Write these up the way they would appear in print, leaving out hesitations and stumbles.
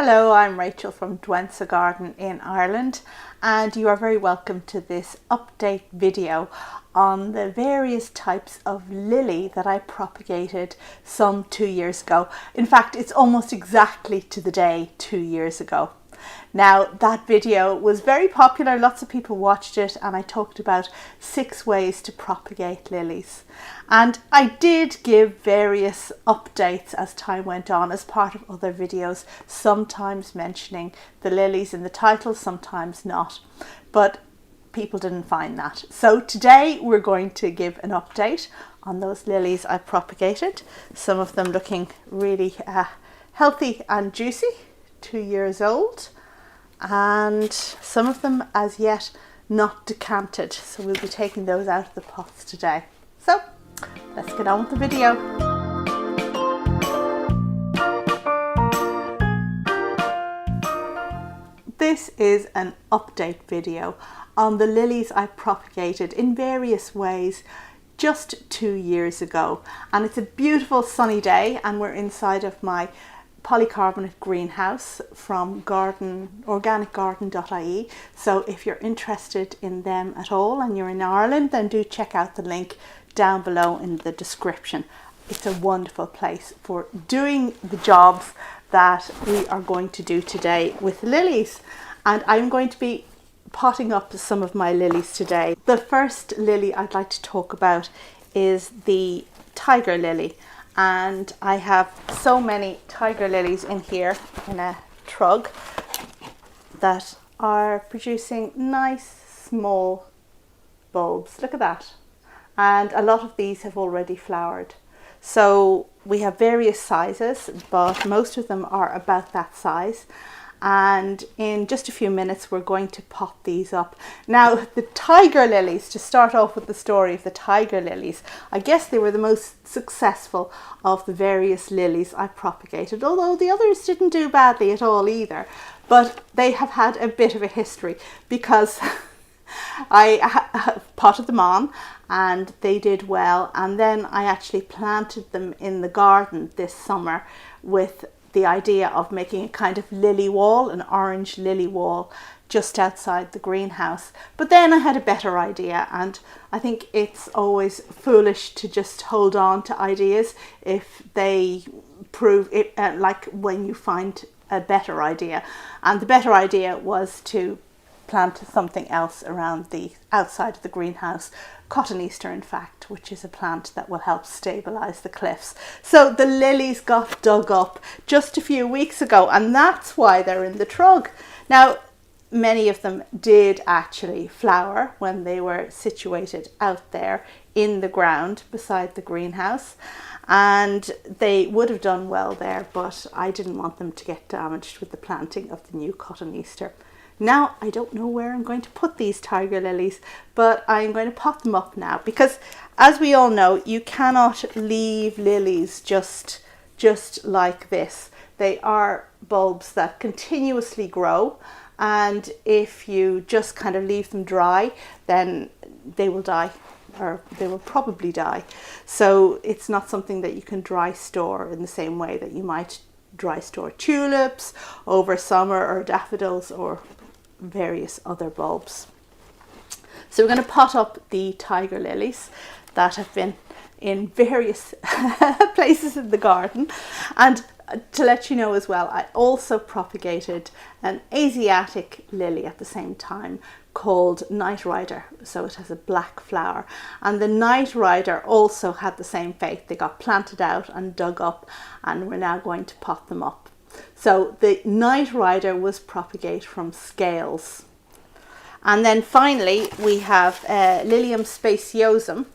Hello, I'm Rachel from Douentza Garden in Ireland, and you are very welcome to this update video on the various types of lily that I propagated some 2 years ago. In fact, it's almost exactly to the day 2 years ago. Now, that video was very popular, lots of people watched it, and I talked about 6 ways to propagate lilies. And I did give various updates as time went on as part of other videos, sometimes mentioning the lilies in the title, sometimes not. But people didn't find that. So today we're going to give an update on those lilies I propagated. Some of them looking really healthy and juicy, 2 years old, and some of them as yet not decanted. So we'll be taking those out of the pots today. So let's get on with the video. This is an update video on the lilies I propagated in various ways just 2 years ago. And it's a beautiful sunny day and we're inside of my polycarbonate greenhouse from organicgarden.ie. So if you're interested in them at all and you're in Ireland, then do check out the link down below in the description. It's a wonderful place for doing the jobs that we are going to do today with lilies. And I'm going to be potting up some of my lilies today. The first lily I'd like to talk about is the tiger lily. And I have so many tiger lilies in here in a trug that are producing nice small bulbs. Look at that. And a lot of these have already flowered. So we have various sizes, but most of them are about that size. And in just a few minutes we're going to pot these up. Now the tiger lilies, to start off with the story of the tiger lilies, I guess they were the most successful of the various lilies I propagated, although the others didn't do badly at all either. But they have had a bit of a history because I potted them on and they did well, and then I actually planted them in the garden this summer with the idea of making a kind of lily wall, an orange lily wall just outside the greenhouse. But then I had a better idea, and I think it's always foolish to just hold on to ideas if they prove it, like when you find a better idea. And the better idea was to plant something else around the outside of the greenhouse, cotoneaster in fact, which is a plant that will help stabilize the cliffs. So the lilies got dug up just a few weeks ago, and that's why they're in the trug. Now, many of them did actually flower when they were situated out there in the ground beside the greenhouse, and they would have done well there, but I didn't want them to get damaged with the planting of the new cotoneaster. Now, I don't know where I'm going to put these tiger lilies, but I'm going to pot them up now because, as we all know, you cannot leave lilies just like this. They are bulbs that continuously grow, and if you just kind of leave them dry, then they will die, or they will probably die. So it's not something that you can dry store in the same way that you might dry store tulips over summer, or daffodils, or various other bulbs. So we're going to pot up the tiger lilies that have been in various places in the garden. And to let you know as well, I also propagated an Asiatic lily at the same time called Night Rider. So it has a black flower, and the Night Rider also had the same fate. They got planted out and dug up, and we're now going to pot them up. So the Night Rider was propagate from scales. And then finally we have Lilium speciosum,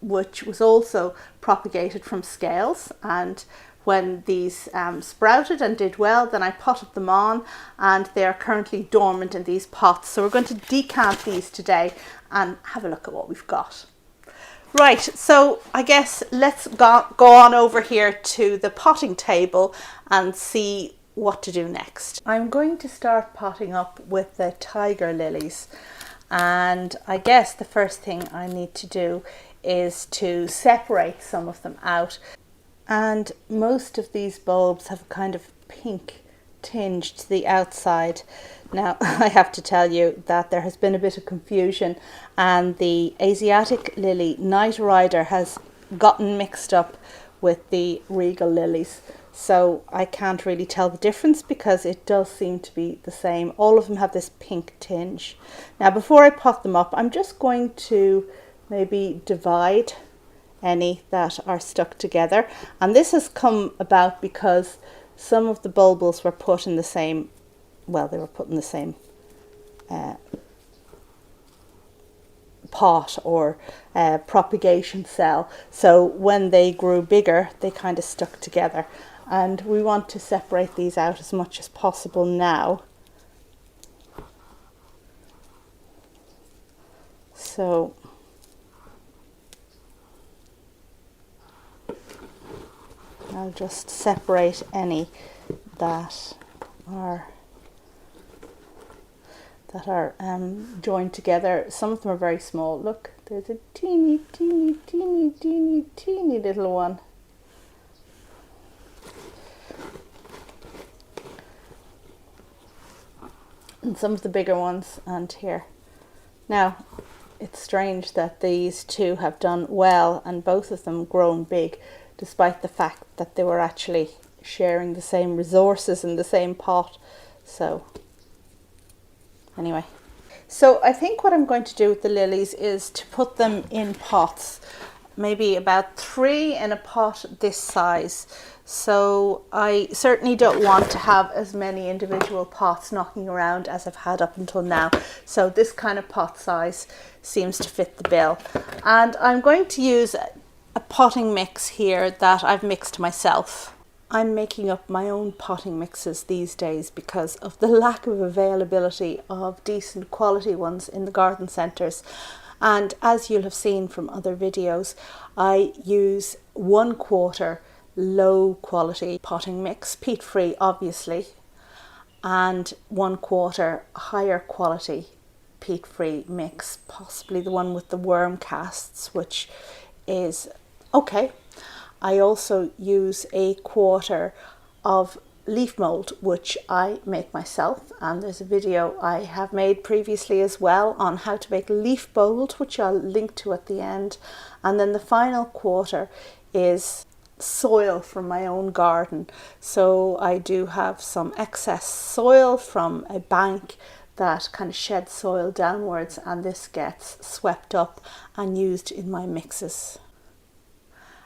which was also propagated from scales. And when these sprouted and did well, then I potted them on, and they are currently dormant in these pots. So we're going to decant these today and have a look at what we've got. Right, so I guess let's go on over here to the potting table and see what to do next. I'm going to start potting up with the tiger lilies, and I guess the first thing I need to do is to separate some of them out. And most of these bulbs have a kind of pink tinge to the outside. Now, I have to tell you that there has been a bit of confusion, and the Asiatic lily Night Rider has gotten mixed up with the regal lilies. So I can't really tell the difference because it does seem to be the same. All of them have this pink tinge. Now, before I pot them up, I'm just going to maybe divide any that are stuck together. And this has come about because some of the bulbils were put in the same, well, they were put in the same pot or propagation cell. So when they grew bigger, they kind of stuck together. And we want to separate these out as much as possible now. So I'll just separate any that are joined together. Some of them are very small. Look, there's a teeny little one. And some of the bigger ones, and here. Now, it's strange that these two have done well and both of them grown big, despite the fact that they were actually sharing the same resources in the same pot. So, anyway. So I think what I'm going to do with the lilies is to put them in pots, maybe about 3 in a pot this size. So I certainly don't want to have as many individual pots knocking around as I've had up until now. So this kind of pot size seems to fit the bill. And I'm going to use a potting mix here that I've mixed myself. I'm making up my own potting mixes these days because of the lack of availability of decent quality ones in the garden centres. And as you'll have seen from other videos, I use 1/4 low quality potting mix, peat free obviously, and 1/4 higher quality peat free mix, possibly the one with the worm casts, which is okay. I also use 1/4 of leaf mould, which I make myself, and there's a video I have made previously as well on how to make leaf mould, which I'll link to at the end. And then the final 1/4 is soil from my own garden. So I do have some excess soil from a bank that kind of sheds soil downwards, and this gets swept up and used in my mixes.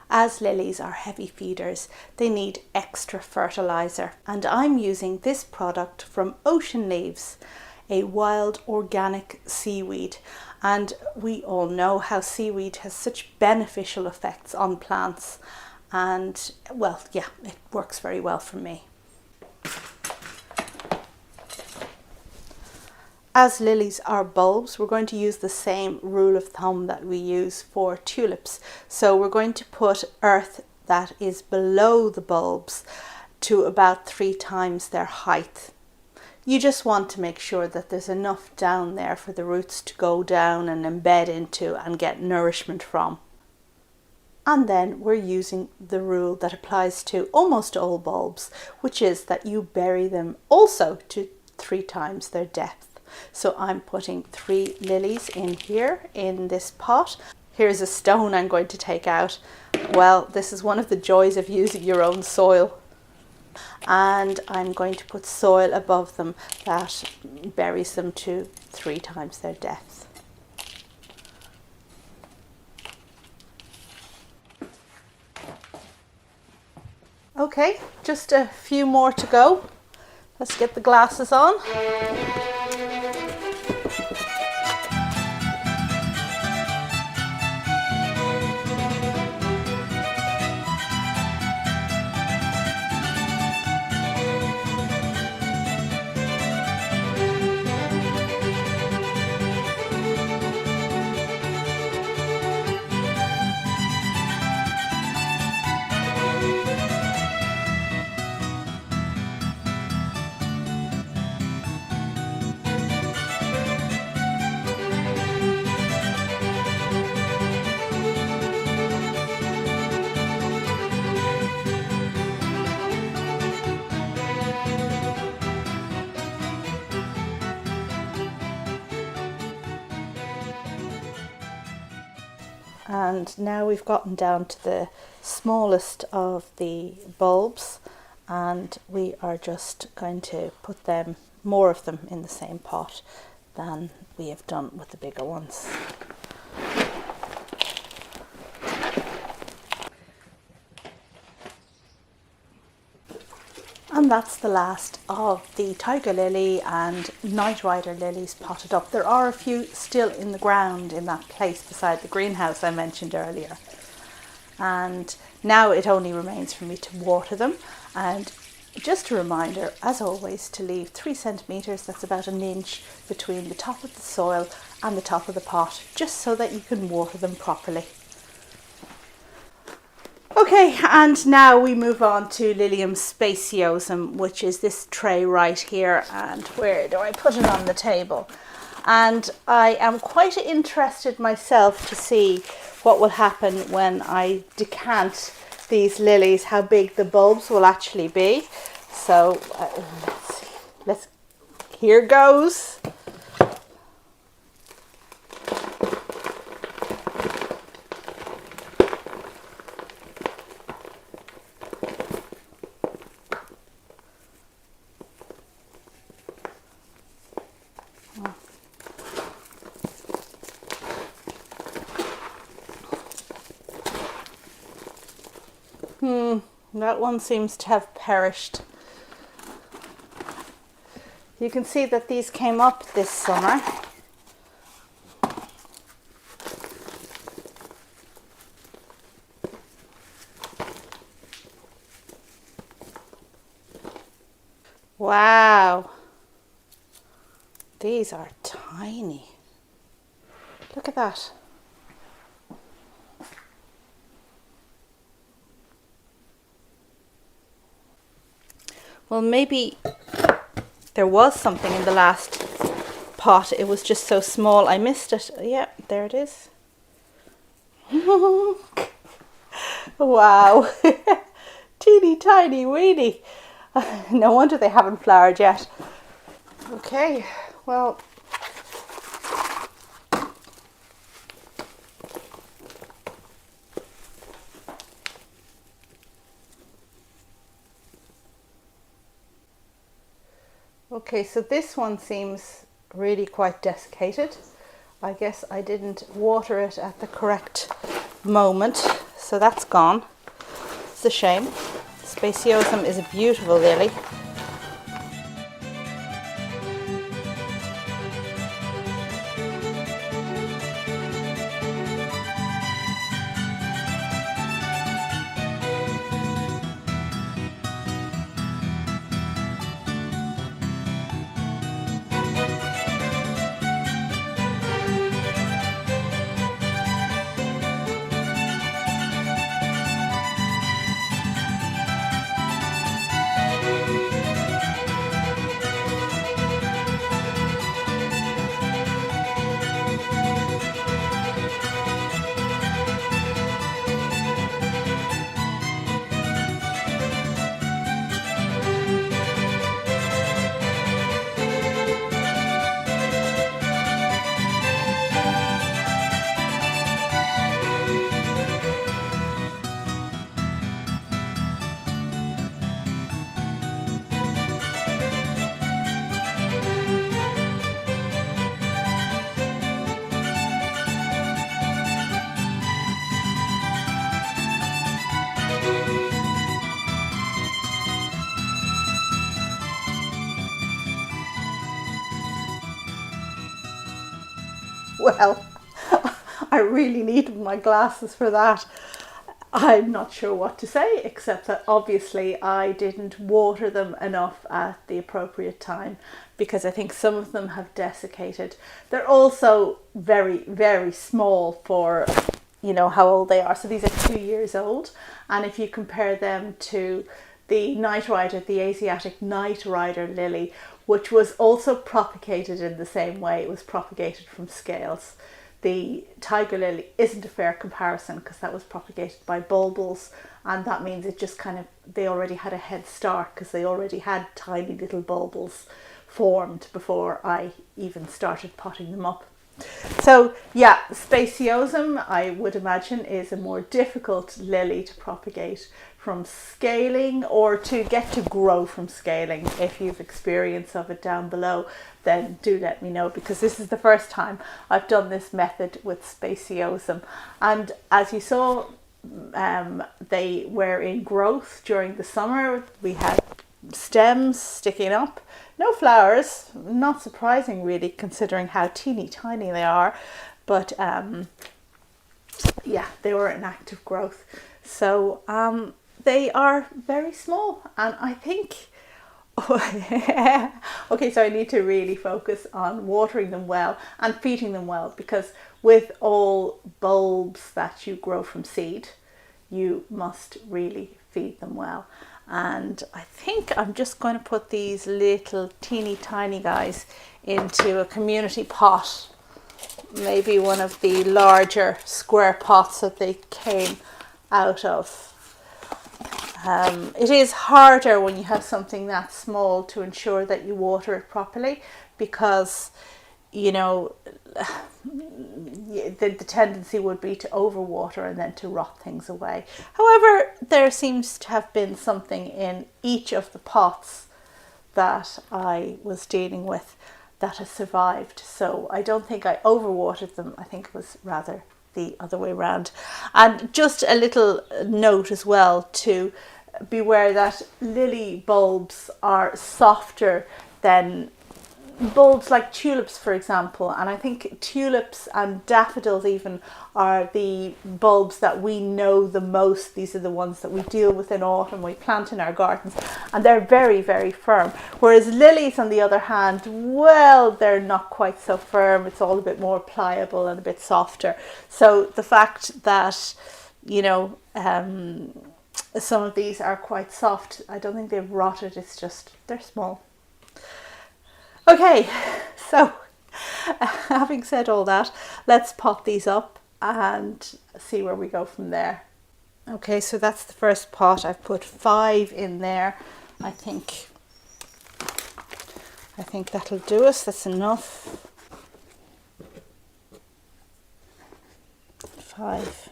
As lilies are heavy feeders, they need extra fertilizer, and I'm using this product from Ocean Leaves, a wild organic seaweed. And we all know how seaweed has such beneficial effects on plants. And well, yeah, it works very well for me. As lilies are bulbs, we're going to use the same rule of thumb that we use for tulips. So we're going to put earth that is below the bulbs to about 3 times their height. You just want to make sure that there's enough down there for the roots to go down and embed into and get nourishment from. And then we're using the rule that applies to almost all bulbs, which is that you bury them also to 3 times their depth. So I'm putting 3 lilies in here in this pot. Here's a stone I'm going to take out. Well, this is one of the joys of using your own soil. And I'm going to put soil above them that buries them to 3 times their depth. Okay, just a few more to go. Let's get the glasses on. and now we've gotten down to the smallest of the bulbs, and we are just going to put more of them in the same pot than we have done with the bigger ones. And that's the last of the tiger lily and night rider lilies potted up. There are a few still in the ground in that place beside the greenhouse I mentioned earlier. And now it only remains for me to water them. And just a reminder, as always, to leave 3 centimetres, that's about an inch, between the top of the soil and the top of the pot, just so that you can water them properly. Okay, and now we move on to Lilium speciosum, which is this tray right here. And where do I put it on the table? And I am quite interested myself to see what will happen when I decant these lilies, how big the bulbs will actually be. So let's see. Here goes. That one seems to have perished. You can see that these came up this summer. Wow, these are tiny. Look at that. Well, maybe there was something in the last pot. It was just so small I missed it. Yeah, there it is. Wow. Teeny tiny weeny. No wonder they haven't flowered yet. Okay, well. Okay, so this one seems really quite desiccated. I guess I didn't water it at the correct moment, so that's gone. It's a shame. Speciosum is a beautiful lily. Well, I really needed my glasses for that. I'm not sure what to say, except that obviously I didn't water them enough at the appropriate time, because I think some of them have desiccated. They're also very, very small for, you know, how old they are. So these are 2 years old. And if you compare them to the night rider, the Asiatic night rider lily, which was also propagated in the same way, it was propagated from scales. The tiger lily isn't a fair comparison because that was propagated by bulbils, and that means it just kind of, they already had a head start because they already had tiny little bulbils formed before I even started potting them up. So yeah, speciosum, I would imagine, is a more difficult lily to propagate from scaling, or to get to grow from scaling. If you've experience of it down below, then do let me know, because this is the first time I've done this method with speciosum. And as you saw, they were in growth during the summer. We had stems sticking up, no flowers, not surprising really considering how teeny tiny they are, but yeah, they were in active growth. So they are very small, and I think okay, so I need to really focus on watering them well and feeding them well, because with all bulbs that you grow from seed, you must really feed them well. And I think I'm just going to put these little teeny tiny guys into a community pot, maybe one of the larger square pots that they came out of. It is harder when you have something that small to ensure that you water it properly, because you know the tendency would be to overwater and then to rot things away. However, there seems to have been something in each of the pots that I was dealing with that has survived, so I don't think I overwatered them. I think it was rather the other way around. And just a little note as well, to beware that lily bulbs are softer than bulbs like tulips, for example. And I think tulips and daffodils even are the bulbs that we know the most. These are the ones that we deal with in autumn, we plant in our gardens, and they're very, very firm. Whereas lilies, on the other hand, well, they're not quite so firm. It's all a bit more pliable and a bit softer. So the fact that, you know, some of these are quite soft, I don't think they've rotted, it's just they're small. Okay, so having said all that, let's pot these up and see where we go from there. Okay, so that's the first pot. I've put 5 in there. I think that'll do us. That's enough. 5.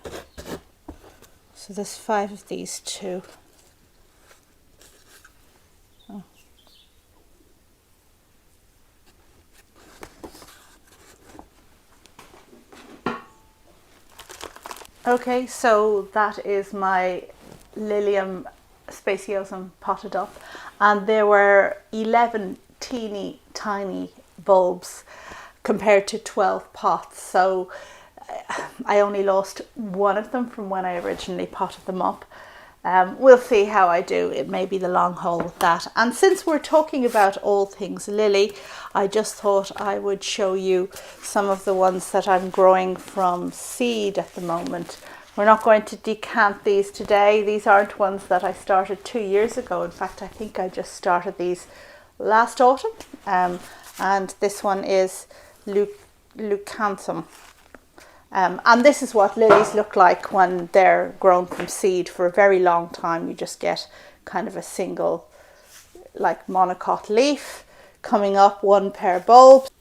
So there's 5 of these too. Okay, so that is my Lilium speciosum potted up, and there were 11 teeny tiny bulbs compared to 12 pots, so I only lost one of them from when I originally potted them up. We'll see how I do. It may be the long haul with that. And since we're talking about all things lily, I just thought I would show you some of the ones that I'm growing from seed at the moment. We're not going to decant these today. These aren't ones that I started 2 years ago. In fact, I think I just started these last autumn. And this one is leucanthum. And this is what lilies look like when they're grown from seed for a very long time. You just get kind of a single, like, monocot leaf coming up, one pair bulbs.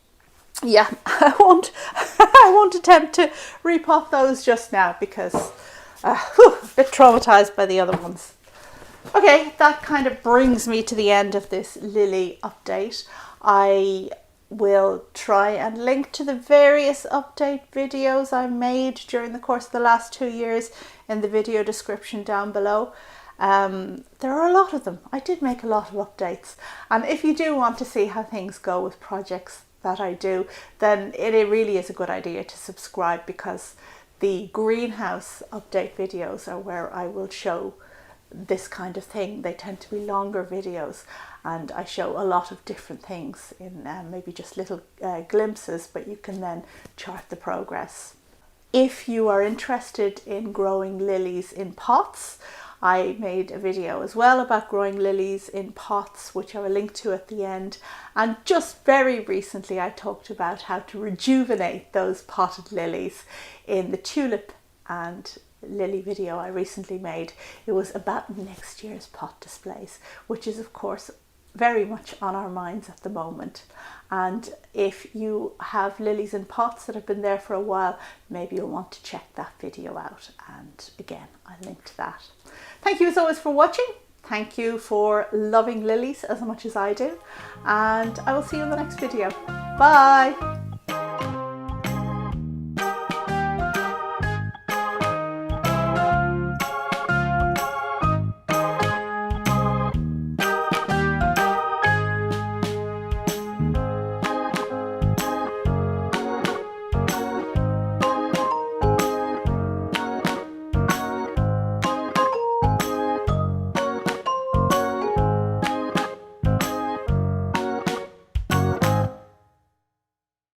Yeah, I won't attempt to repot those just now, because a bit traumatized by the other ones. Okay, that kind of brings me to the end of this lily update. I will try and link to the various update videos I made during the course of the last 2 years in the video description down below. There are a lot of them. I did make a lot of updates, and if you do want to see how things go with projects that I do, then it really is a good idea to subscribe, because the greenhouse update videos are where I will show this kind of thing. They tend to be longer videos, and I show a lot of different things in maybe just little glimpses, but you can then chart the progress. If you are interested in growing lilies in pots, I made a video as well about growing lilies in pots, which I will link to at the end. And just very recently I talked about how to rejuvenate those potted lilies in the tulip and lily video I recently made. It was about next year's pot displays, which is of course very much on our minds at the moment. And if you have lilies in pots that have been there for a while, maybe you'll want to check that video out. And again, I'll link to that. Thank you as always for watching. Thank you for loving lilies as much as I do. And I will see you in the next video. Bye.